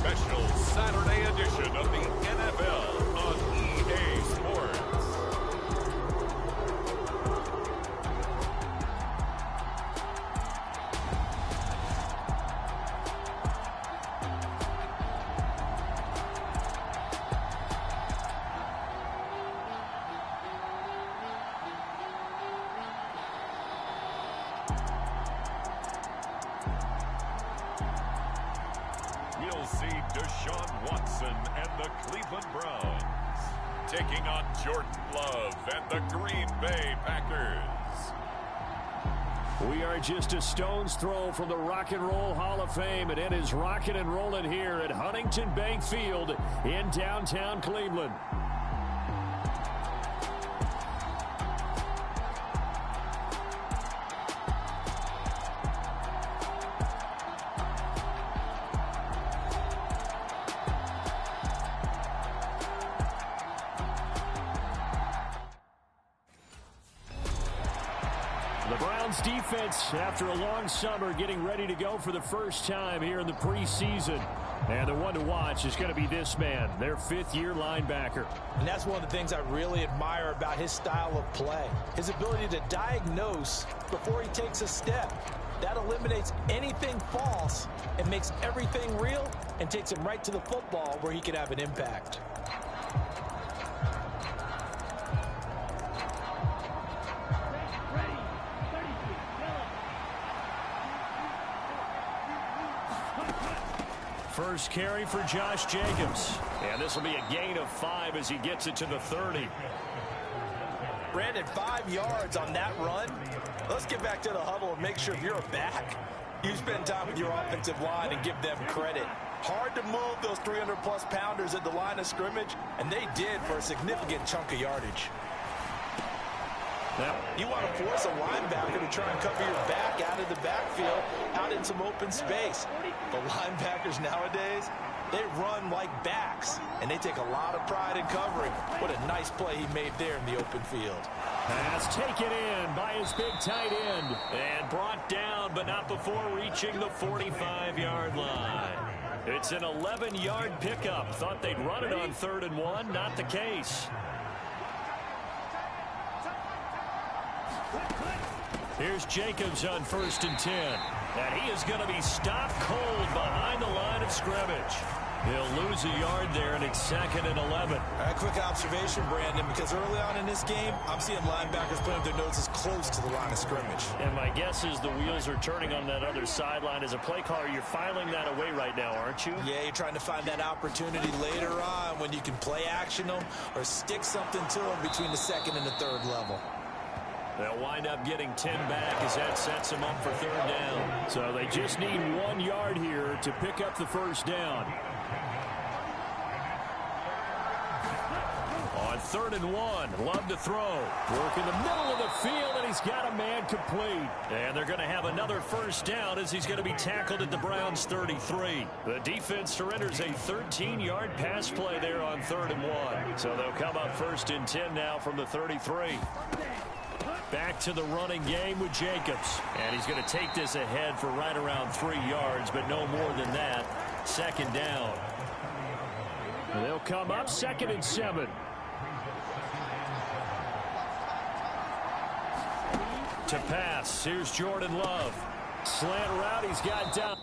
special Saturday edition of the NFL on EA Sports. We'll see Deshaun Watson and the Cleveland Browns taking on Jordan Love and the Green Bay Packers. We are just a stone's throw from the Rock and Roll Hall of Fame, and it is rocking and rolling here at Huntington Bank Field in downtown Cleveland. The Browns defense, after a long summer, getting ready to go for the first time here in the preseason. And the one to watch is going to be this man, their fifth-year linebacker. And that's one of the things I really admire about his style of play, his ability to diagnose before he takes a step. That eliminates anything false and makes everything real and takes him right to the football where he can have an impact. First carry for Josh Jacobs. And this will be a gain of 5 as he gets it to the 30. Brandon, 5 yards on that run. Let's get back to the huddle and make sure if you're a back, you spend time with your offensive line and give them credit. Hard to move those 300-plus pounders at the line of scrimmage, and they did for a significant chunk of yardage. You want to force a linebacker to try and cover your back out of the backfield, out in some open space. The linebackers nowadays, they run like backs, and they take a lot of pride in covering. What a nice play he made there in the open field. Pass taken in by his big tight end. And brought down, but not before reaching the 45-yard line. It's an 11-yard pickup. Thought they'd run it on 3rd and 1. Not the case. Here's Jacobs on 1st and 10. And he is going to be stopped cold behind the line of scrimmage. He'll lose a yard there, and it's 2nd and 11. A quick observation, Brandon, because early on in this game, I'm seeing linebackers putting their noses close to the line of scrimmage. And my guess is the wheels are turning on that other sideline. As a play caller, you're filing that away right now, aren't you? Yeah, you're trying to find that opportunity later on when you can play action them or stick something to them between the 2nd and the 3rd level. They'll wind up getting 10 back as that sets them up for 3rd down. So they just need 1 yard here to pick up the 1st down. On 3rd and 1, Love to throw. Work in the middle of the field, and he's got a man complete. And they're going to have another 1st down as he's going to be tackled at the Browns' 33. The defense surrenders a 13-yard pass play there on 3rd and 1. So they'll come up 1st and 10 now from the 33. Back to the running game with Jacobs. And he's going to take this ahead for right around 3 yards, but no more than that. 2nd down. And they'll come up 2nd and 7. To pass, here's Jordan Love. Slant route, he's got down.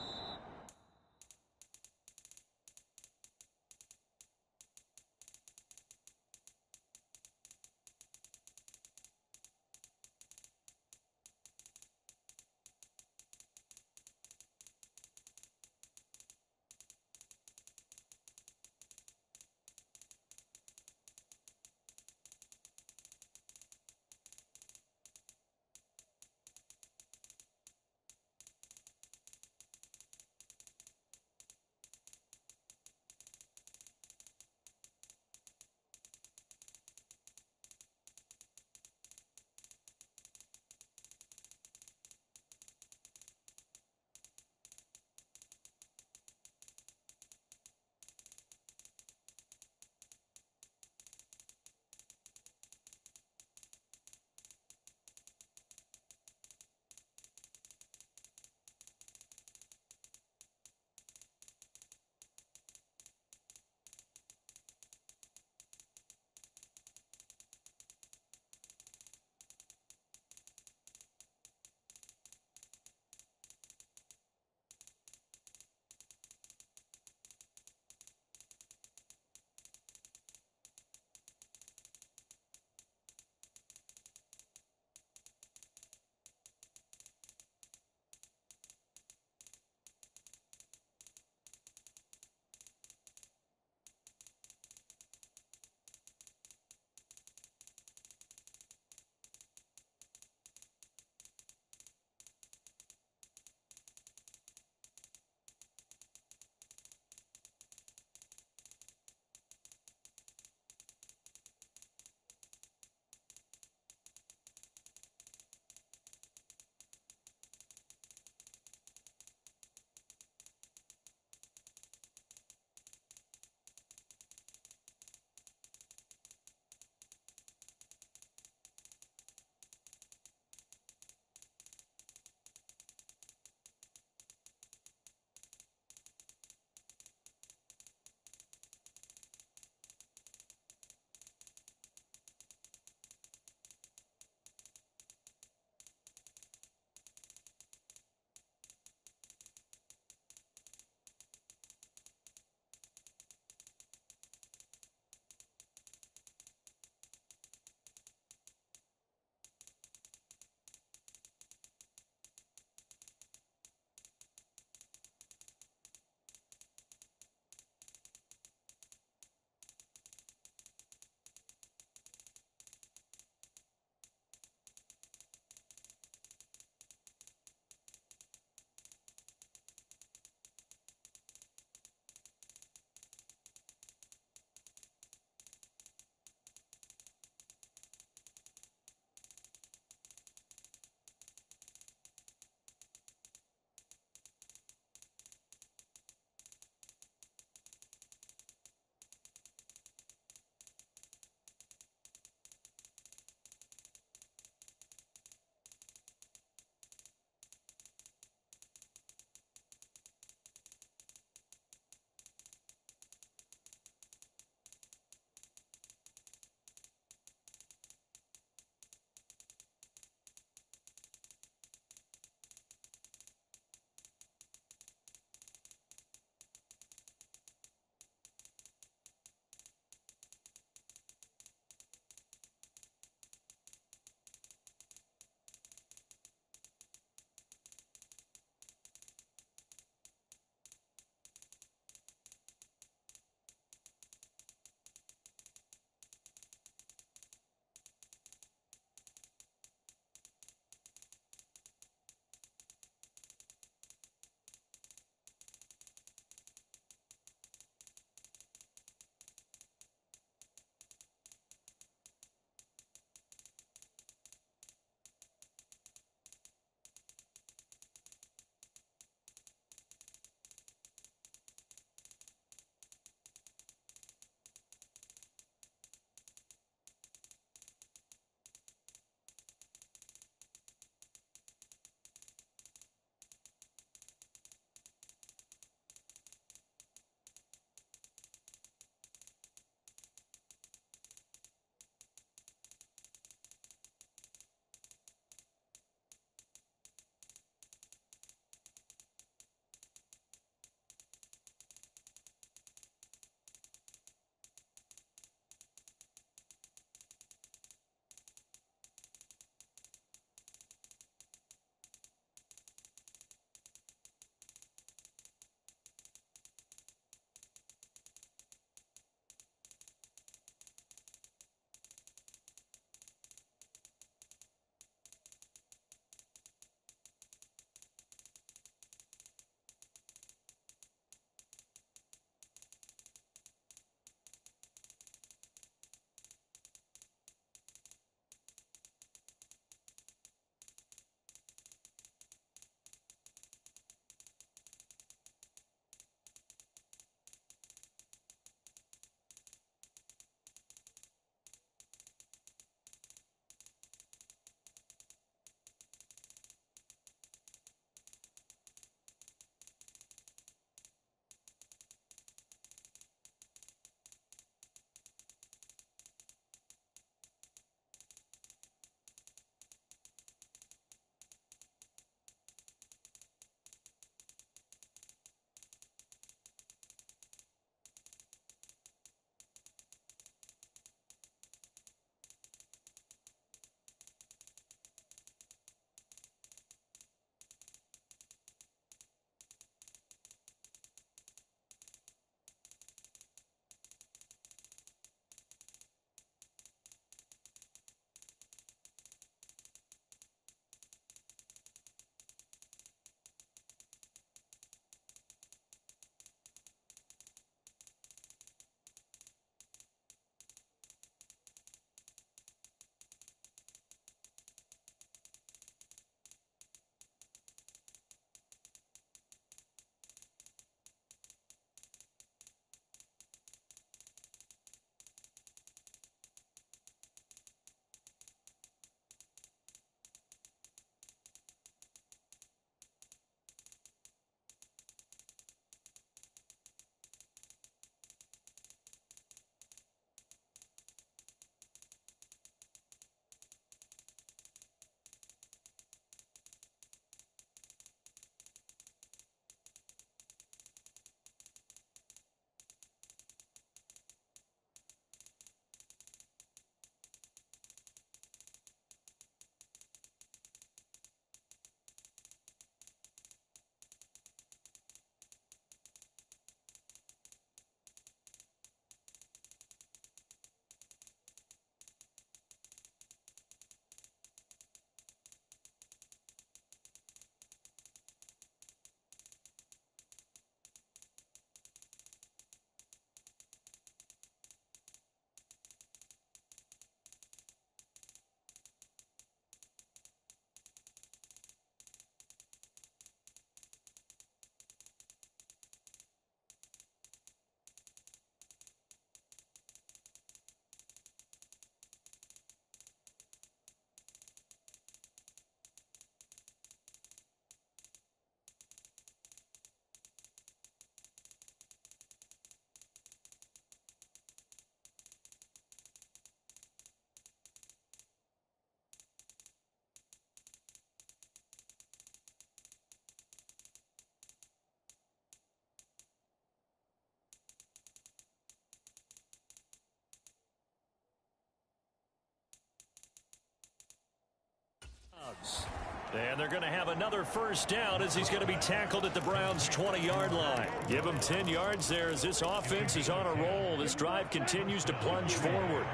And they're going to have another first down as he's going to be tackled at the Browns' 20-yard line. Give him 10 yards there as this offense is on a roll. This drive continues to plunge forward.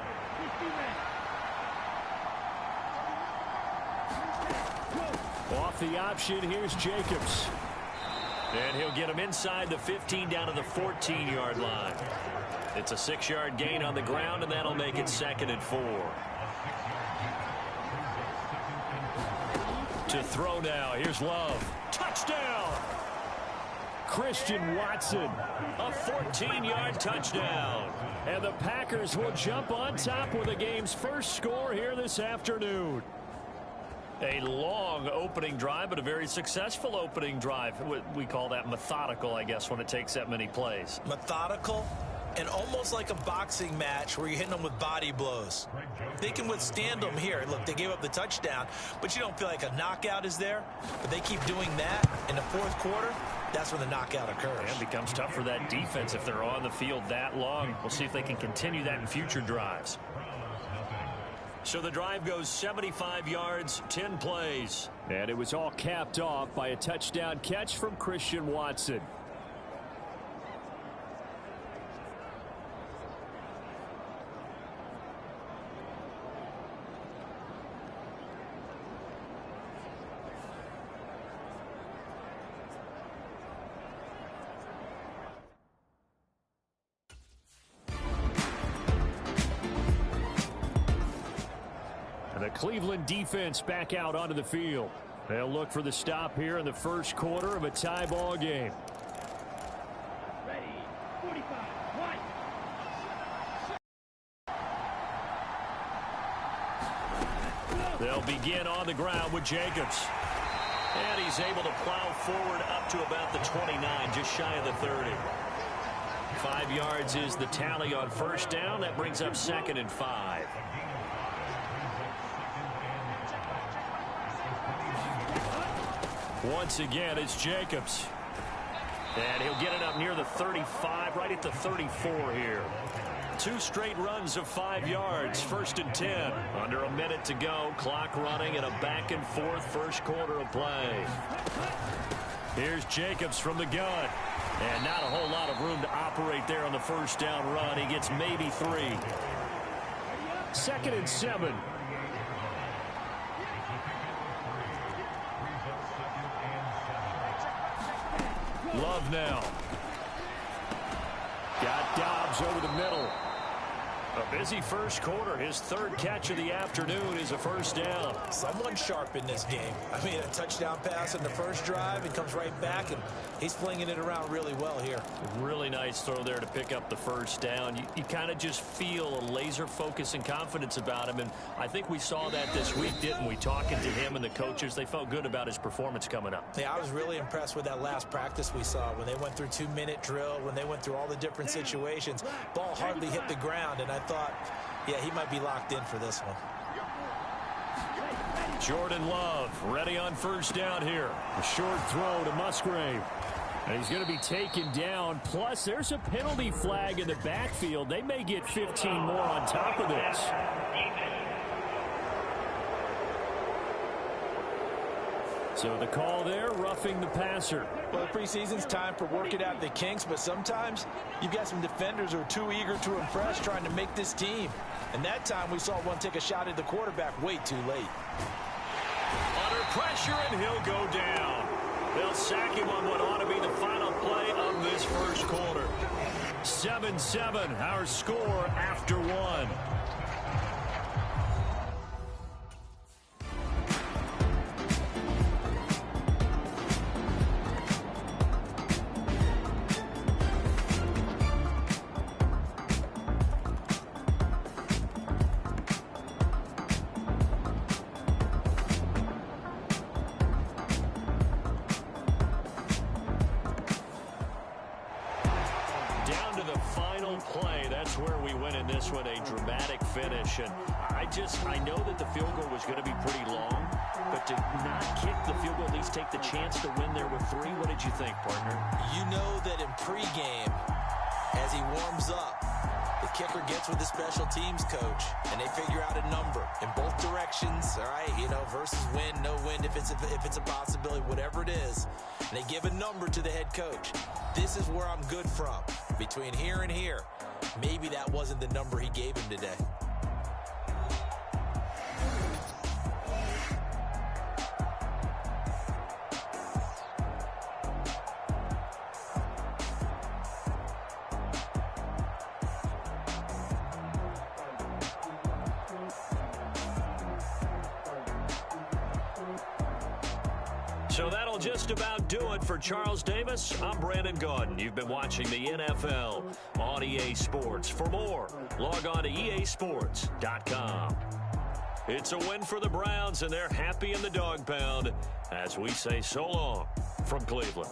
Off the option, here's Jacobs. And he'll get him inside the 15 down to the 14-yard line. It's a 6-yard gain on the ground, and that'll make it 2nd and 4. To throw now, here's Love. Touchdown! Christian Watson, a 14-yard touchdown. And the Packers will jump on top with the game's first score here this afternoon. A long opening drive, but a very successful opening drive. We call that methodical, I guess, when it takes that many plays. Methodical and almost like a boxing match where you're hitting them with body blows. They can withstand them here. Look, they gave up the touchdown, but you don't feel like a knockout is there. But they keep doing that in the fourth quarter. That's when the knockout occurs. And it becomes tough for that defense if they're on the field that long. We'll see if they can continue that in future drives. So the drive goes 75 yards, 10 plays. And it was all capped off by a touchdown catch from Christian Watson. The Cleveland defense back out onto the field. They'll look for the stop here in the first quarter of a tie ball game. Ready, 45, one. They'll begin on the ground with Jacobs. And he's able to plow forward up to about the 29, just shy of the 30. 5 yards is the tally on first down. That brings up 2nd and 5. Once again, it's Jacobs. And he'll get it up near the 35, right at the 34 here. 2 straight runs of 5 yards, 1st and 10. Under a minute to go, clock running, and a back-and-forth first quarter of play. Here's Jacobs from the gun. And not a whole lot of room to operate there on the first down run. He gets maybe 3. 2nd and 7. Love now. Got Dobbs over the middle. A busy first quarter. His 3rd catch of the afternoon is a first down. Someone sharp in this game. I mean, a touchdown pass in the first drive. It comes right back, and he's flinging it around really well here. Really nice throw there to pick up the first down. You kind of just feel a laser focus and confidence about him, and I think we saw that this week, didn't we? Talking to him and the coaches, they felt good about his performance coming up. Yeah, I was really impressed with that last practice we saw when they went through 2-minute drill, when they went through all the different situations. Ball hardly hit the ground, and I thought, yeah, he might be locked in for this one. Jordan Love ready on first down here. A short throw to Musgrave. And he's going to be taken down. Plus, there's a penalty flag in the backfield. They may get 15 more on top of this. So the call there, roughing the passer. Well, the preseason's time for working out the kinks, but sometimes you've got some defenders who are too eager to impress, trying to make this team. And that time we saw one take a shot at the quarterback way too late. Under pressure, and he'll go down. They'll sack him on what ought to be the final play of this first quarter. 7-7, our score after 1. And I know that the field goal was going to be pretty long, but to not kick the field goal, at least take the chance to win there with 3. What did you think, partner? You know that in pregame, as he warms up, the kicker gets with the special teams coach, and they figure out a number in both directions, all right, you know, versus win, no win, if it's a possibility, whatever it is, and they give a number to the head coach. This is where I'm good from. Between here and here, maybe that wasn't the number he gave him today. So that'll just about do it for Charles Davis. I'm Brandon Gaudin. You've been watching the NFL on EA Sports. For more, log on to easports.com. It's a win for the Browns, and they're happy in the dog pound as we say so long from Cleveland.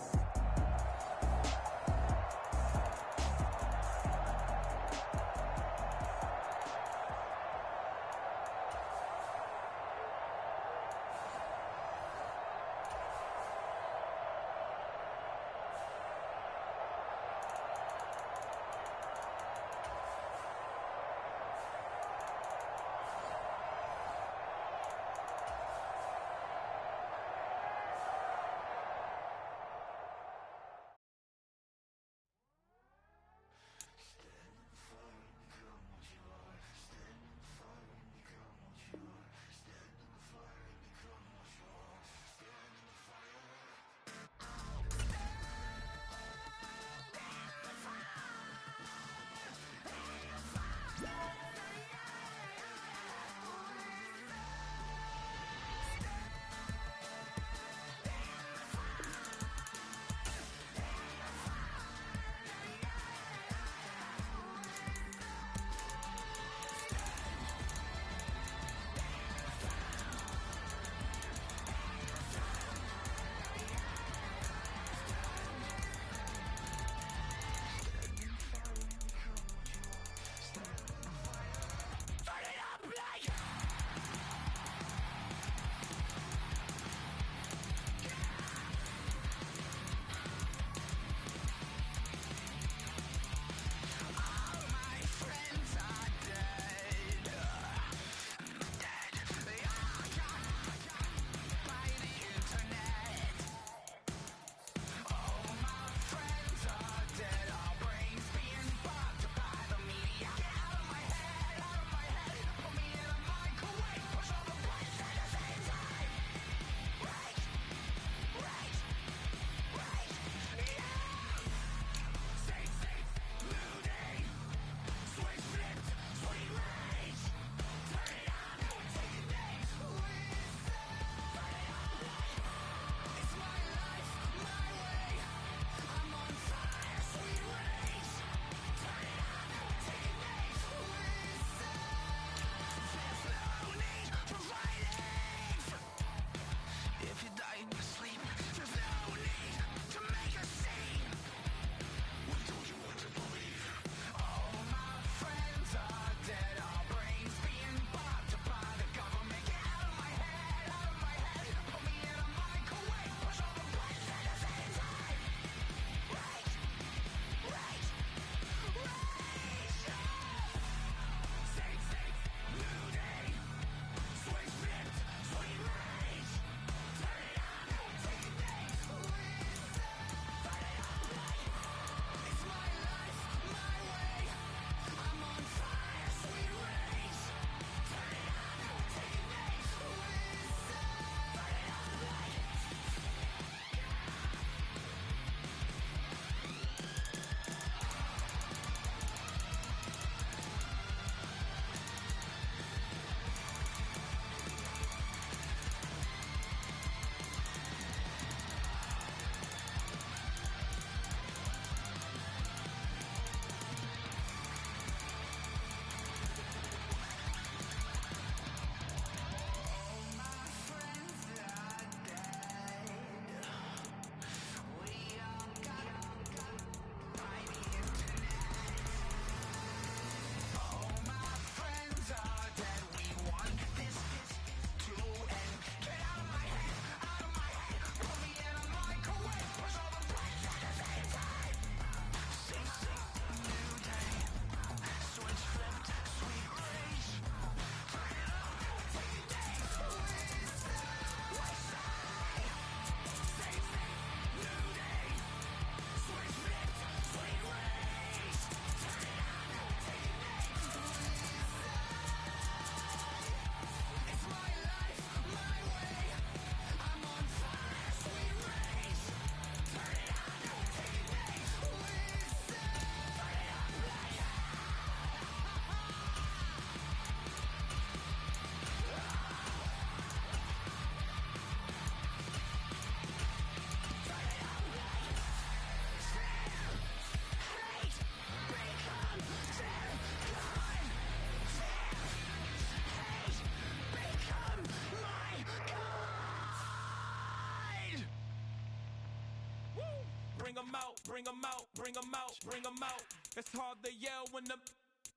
bring them out, bring them out, bring them out. It's hard to yell when the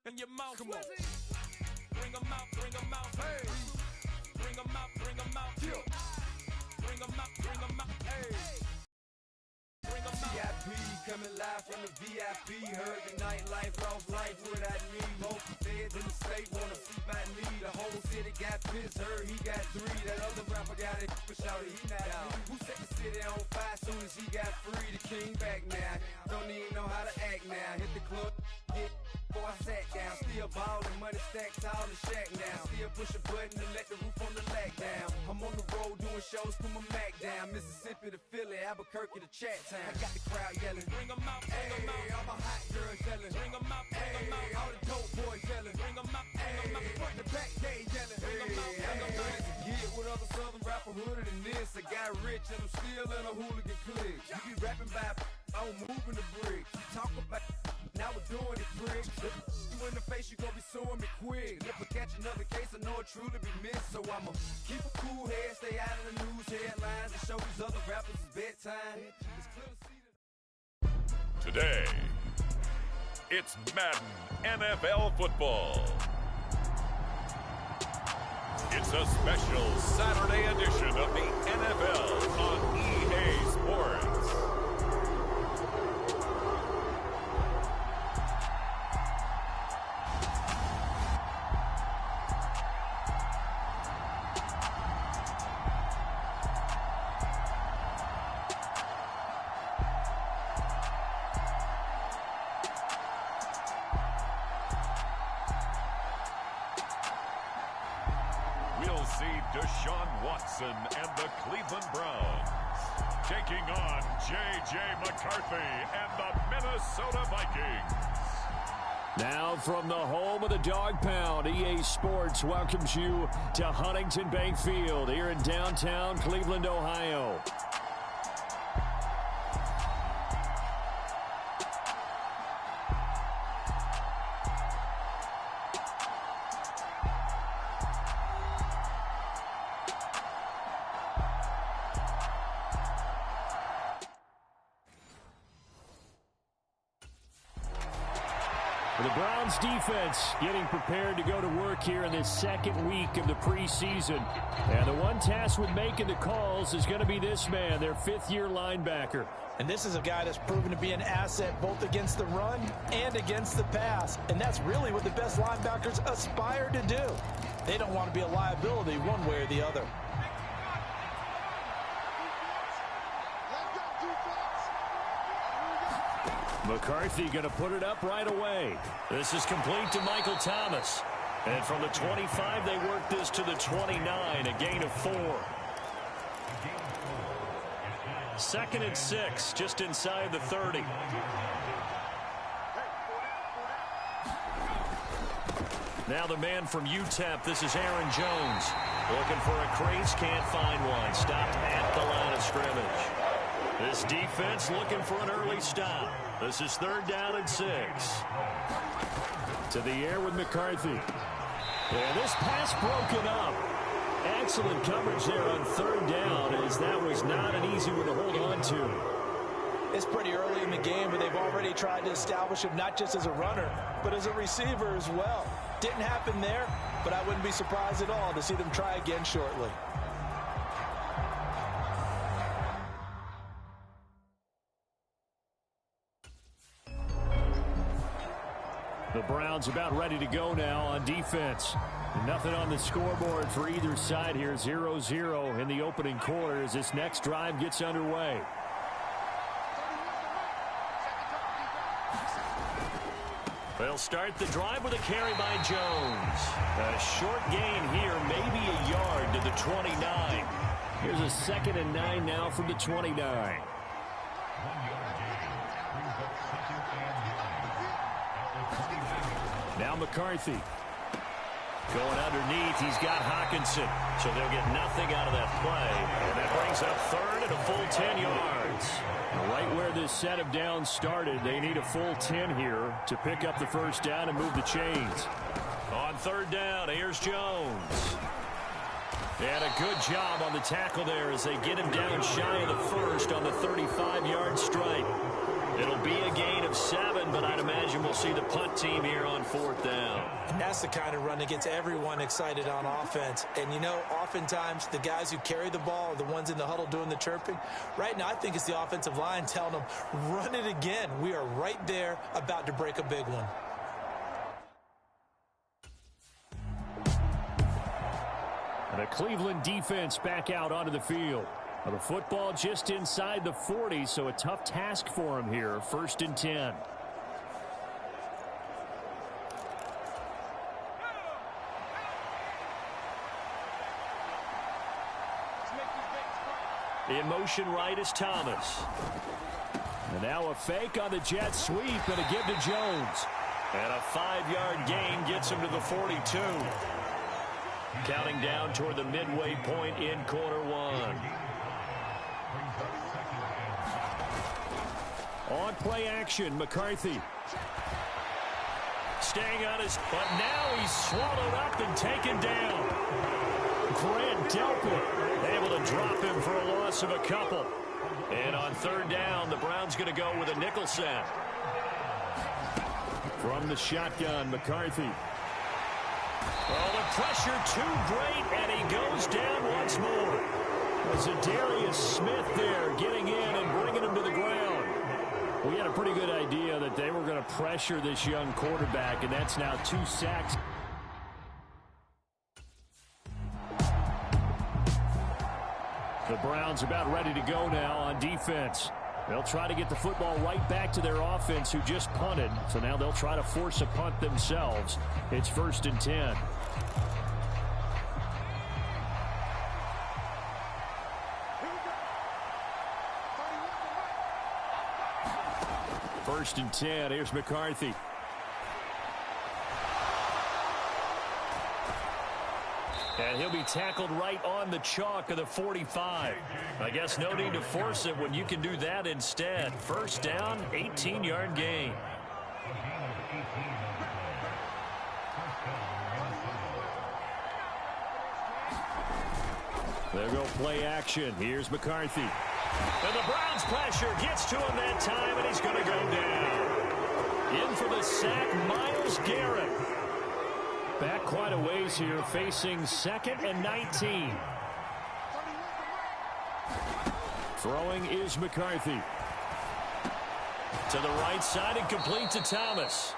in your mouth. Come on. Bring them out, bring them out. Hey. Bring them out, bring them out. Yeah. Bring them out, bring them out. Hey. Bring them out. VIP coming live from the VIP. Heard the nightlife, lost life without me. Most feds in the state wanna see by me. The whole city got pissed, heard he got 3. That other rapper got it, but shouted he not out. Who set the city on fire soon as he got free? The king back now, don't even know how to act now. Hit the club, get before I sat down. Still ballin', money stacked tall in shack now. Still push a button to let the roof on the lag down. I'm on the road doing shows, put my Mac down. Mississippi to Philly, Albuquerque to Chat Town. I got the crowd yelling, bring them out, bring them out. All my hot girls yelling, bring them out, bring them out. All the dope boys yelling, bring them out, bring them out. Front the back, they yelling, bring them out, bring them out. Get with other southern rapper hooded than this. I got rich and I'm still in a hooligan clique. You be rapping by, I'm moving the bricks. You talk about, now we're doing it, bricks. You in the face, you gon' be suing me quick. If I catch another case, I know it truly be missed. So I'ma keep a cool head, stay out of the news headlines, and show these other rappers it's bedtime. It's clear to see that. Today, it's Madden NFL football. It's a special Saturday edition of the NFL on EA Sports. We'll see Deshaun Watson and the Cleveland Browns taking on J.J. McCarthy and the Minnesota Vikings. Now from the home of the Dog Pound, EA Sports welcomes you to Huntington Bank Field here in downtown Cleveland, Ohio. The Browns defense getting prepared to go to work here in this second week of the preseason. And the one task with making the calls is going to be this man, their fifth-year linebacker. And this is a guy that's proven to be an asset both against the run and against the pass. And that's really what the best linebackers aspire to do. They don't want to be a liability one way or the other. McCarthy going to put it up right away. This is complete to Michael Thomas. And from the 25, they work this to the 29, a gain of 4. 2nd and 6, just inside the 30. Now the man from UTEP, this is Aaron Jones. Looking for a crease, can't find one. Stopped at the line of scrimmage. This defense looking for an early stop. This is 3rd down and 6. To the air with McCarthy. And this pass broken up. Excellent coverage there on 3rd down, as that was not an easy one to hold on to. It's pretty early in the game, but they've already tried to establish him not just as a runner, but as a receiver as well. Didn't happen there, but I wouldn't be surprised at all to see them try again shortly. The Browns about ready to go now on defense. Nothing on the scoreboard for either side here. 0-0 in the opening quarter as this next drive gets underway. They'll start the drive with a carry by Jones. A short gain here, maybe a yard to the 29. Here's a 2nd and 9 now from the 29. Now McCarthy. Going underneath, he's got Hawkinson. So they'll get nothing out of that play. And that brings up 3rd and a full 10 yards. Right where this set of downs started, they need a full 10 here to pick up the 1st down and move the chains. On 3rd down, here's Jones. And a good job on the tackle there as they get him down shy of the 1st on the 35-yard strike. It'll be a gain of 7, but I'd imagine we'll see the punt team here on 4th down. And that's the kind of run that gets everyone excited on offense. And, you know, oftentimes the guys who carry the ball are the ones in the huddle doing the chirping. Right now, I think it's the offensive line telling them, run it again. We are right there about to break a big one. And the Cleveland defense back out onto the field. Well, the football just inside the 40, so a tough task for him here. 1st and 10. In motion right is Thomas. And now a fake on the jet sweep and a give to Jones. And a 5-yard gain gets him to the 42. Counting down toward the midway point in quarter 1. On play action, McCarthy. Staying on his, but now he's swallowed up and taken down. Grant Delpit able to drop him for a loss of a couple. And on 3rd down, the Browns going to go with a nickel set. From the shotgun, McCarthy. Oh, the pressure too great, and he goes down once more. Was Darius Smith there getting in and bringing him to the ground. We had a pretty good idea that they were going to pressure this young quarterback, and that's now 2 sacks. The Browns about ready to go now on defense. They'll try to get the football right back to their offense who just punted. So now they'll try to force a punt themselves. It's 1st and 10. First and 10. Here's McCarthy. And he'll be tackled right on the chalk of the 45. I guess no need to force it when you can do that instead. 1st down, 18-yard gain. There go play action. Here's McCarthy. And the Browns pressure gets to him that time, and he's going to go down. In for the sack, Myles Garrett. Back quite a ways here, facing 2nd and 19. Throwing is McCarthy. To the right side and complete to Thomas.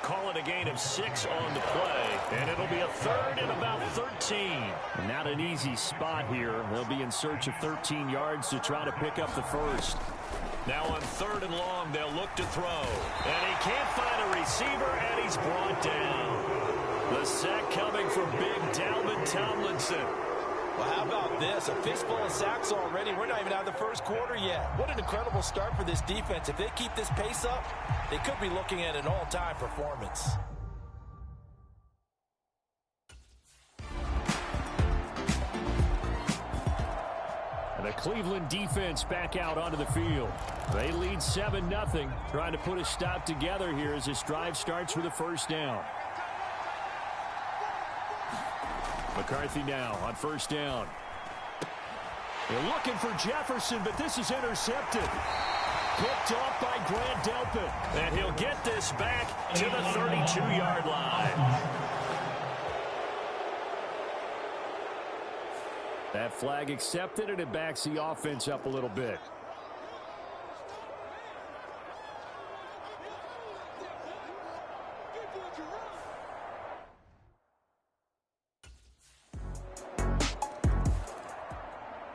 Call it a gain of 6 on the play, and it'll be a 3rd and about 13. Not an easy spot here. They'll be in search of 13 yards to try to pick up the first. Now on 3rd and long, they'll look to throw. And he can't find a receiver, and he's brought down. The sack coming from big Dalvin Tomlinson. Well, how about this? A fistful of sacks already. We're not even out of the 1st quarter yet. What an incredible start for this defense. If they keep this pace up, they could be looking at an all-time performance. And the Cleveland defense back out onto the field. They lead 7-0. Trying to put a stop together here as this drive starts with a 1st down. McCarthy now on 1st down. They're looking for Jefferson, but this is intercepted. Picked off by Grant Delpit. And he'll get this back to the 32-yard line. That flag accepted, and it backs the offense up a little bit.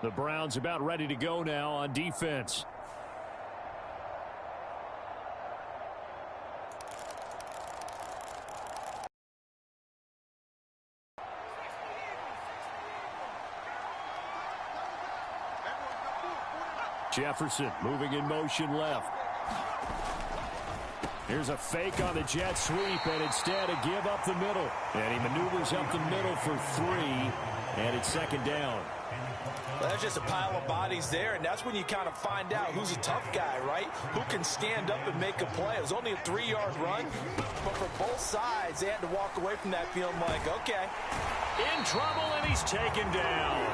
The Browns about ready to go now on defense. Jefferson moving in motion left. Here's a fake on the jet sweep, and instead a give up the middle. And he maneuvers up the middle for 3, and it's 2nd down. Well, that's just a pile of bodies there, and that's when you kind of find out who's a tough guy, right? Who can stand up and make a play. It was only a 3-yard run, but for both sides, they had to walk away from that feeling like, okay. In trouble, and he's taken down.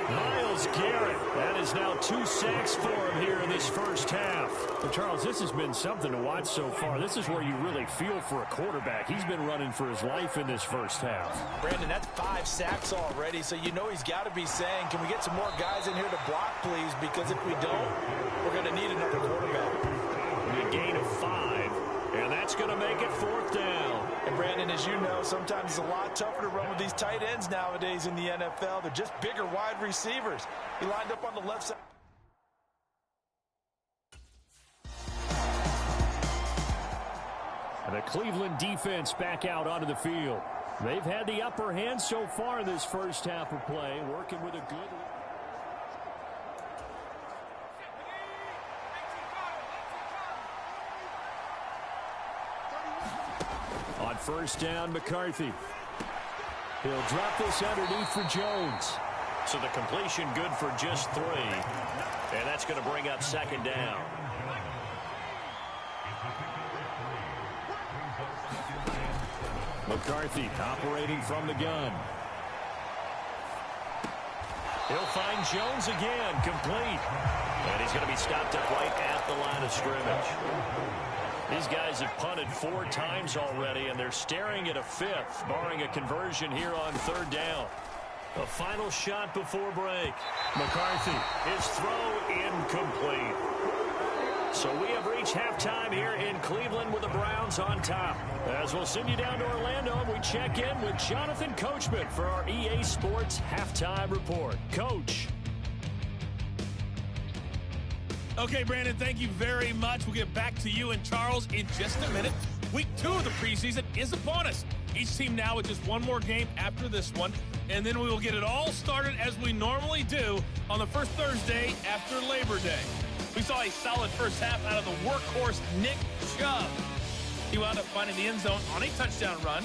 Myles Garrett. That is now 2 sacks for him here in this first half. Well, Charles, this has been something to watch so far. This is where you really feel for a quarterback. He's been running for his life in this first half. Brandon, that's 5 sacks already, so you know he's got to be saying, can we get some more guys in here to block, please? Because if we don't, we're going to need another quarterback. A gain of 5, and that's going to make it 4th down. And Brandon, as you know, sometimes it's a lot tougher to run with these tight ends nowadays in the NFL. They're just bigger wide receivers. He lined up on the left side. And the Cleveland defense back out onto the field. They've had the upper hand so far in this first half of play, working with a good... On first down, McCarthy. He'll drop this underneath for Jones. So the completion good for just 3. And that's going to bring up 2nd down. McCarthy operating from the gun. He'll find Jones again, complete. And he's going to be stopped up right at the line of scrimmage. These guys have punted 4 times already, and they're staring at a 5th, barring a conversion here on 3rd down. A final shot before break. McCarthy, his throw incomplete. So we have reached halftime here in Cleveland with the Browns on top. As we'll send you down to Orlando, and we check in with Jonathan Coachman for our EA Sports Halftime Report. Coach. Okay, Brandon, thank you very much. We'll get back to you and Charles in just a minute. Week 2 of the preseason is upon us. Each team now with just one more game after this one, and then we will get it all started as we normally do on the first Thursday after Labor Day. We saw a solid first half out of the workhorse Nick Chubb. He wound up finding the end zone on a touchdown run.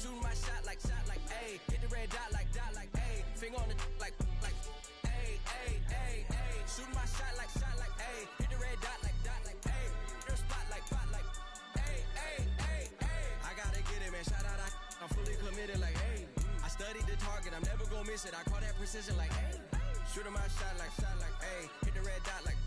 Shooting my shot like, ayy. Hit the red dot like, ayy. Finger on the like, ayy, ayy, ayy, ayy. Shooting my shot like, ayy. Hit the red dot like, ayy. Your spot like, ayy, ayy, ayy, ayy. I gotta get it, man. Shout out, I'm fully committed like, hey. I studied the target, I'm never gonna miss it. I call that precision like, hey. Shooting my shot like, ayy. Hit the red dot like,